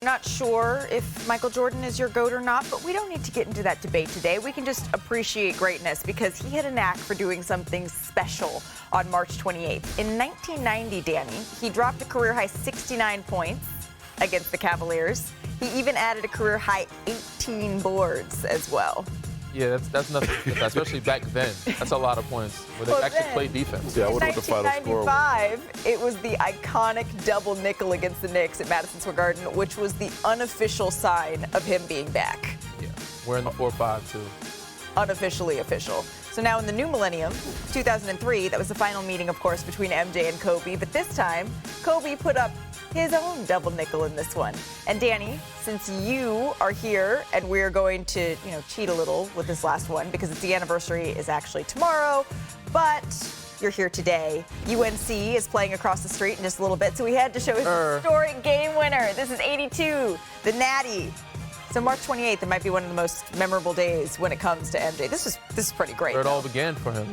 Not sure if Michael Jordan is your GOAT or not, but we don't need to get into that debate today. We can just appreciate greatness because he had a knack for doing something special on March 28th. In 1990, Danny, he dropped a career-high 69 points against the Cavaliers. He even added a career-high 18 boards as well. Yeah, that's nothing, especially back then. That's a lot of points where they actually played defense. Yeah, I wonder what the final score was. In 1995, it was the iconic double nickel against the Knicks at Madison Square Garden, which was the unofficial sign of him being back. Yeah, wearing the 4-5 too. Unofficially official. So now in the new millennium, 2003, that was the final meeting, of course, between MJ and Kobe. But this time, Kobe put up his own double nickel in this one. And Danny, since you are here and we're going to, cheat a little with this last one because the anniversary is actually tomorrow, but you're here today. UNC is playing across the street in just a little bit, so we had to show his historic game winner. This is 82, the Natty. So March 28th, it might be one of the most memorable days when it comes to MJ. This is pretty great. Where it all began for him,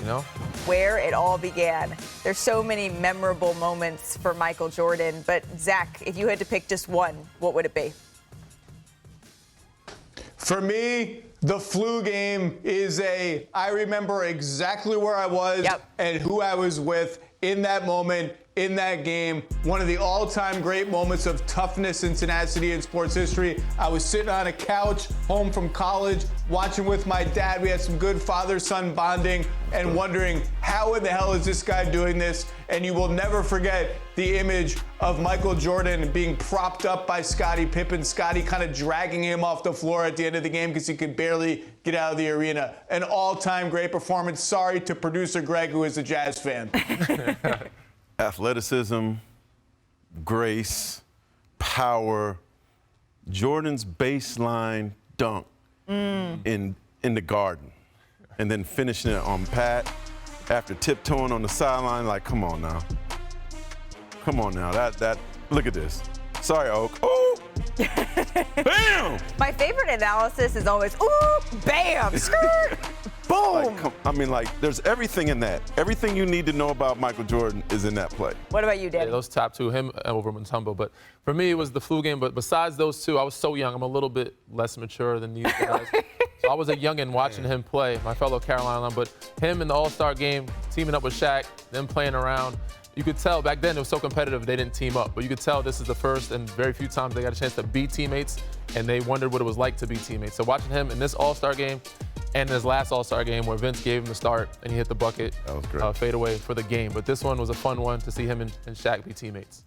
Where it all began. There's so many memorable moments for Michael Jordan. But Zach, if you had to pick just one, what would it be? For me, the flu game is I remember exactly where I was and who I was with in that moment, in that game. One of the all-time great moments of toughness and tenacity in sports history. I was sitting on a couch home from college, watching with my dad. We had some good father-son bonding and wondering, how in the hell is this guy doing this? And you will never forget the image of Michael Jordan being propped up by Scottie Pippen. Scottie kind of dragging him off the floor at the end of the game because he could barely get out of the arena. An all-time great performance. Sorry to producer Greg, who is a Jazz fan. Athleticism, grace, power. Jordan's baseline dunk in the Garden, and then finishing it on Pat after tiptoeing on the sideline. Like, come on now. Come on now. That look at this. Sorry, Oak. Oh! Bam! My favorite analysis is always, ooh, bam, skirt, boom. There's everything in that. Everything you need to know about Michael Jordan is in that play. What about you, Danny? Yeah, those top two, him over Mutombo. But for me, it was the flu game. But besides those two, I was so young. I'm a little bit less mature than these guys. So I was a youngin' watching him play, my fellow Carolina alum. But him in the All-Star game, teaming up with Shaq, them playing around. You could tell back then it was so competitive they didn't team up, but you could tell this is the first and very few times they got a chance to be teammates, and they wondered what it was like to be teammates. So watching him in this All-Star game and his last All-Star game where Vince gave him the start and he hit the bucket, that was great. Fade away for the game. But this one was a fun one to see him and Shaq be teammates.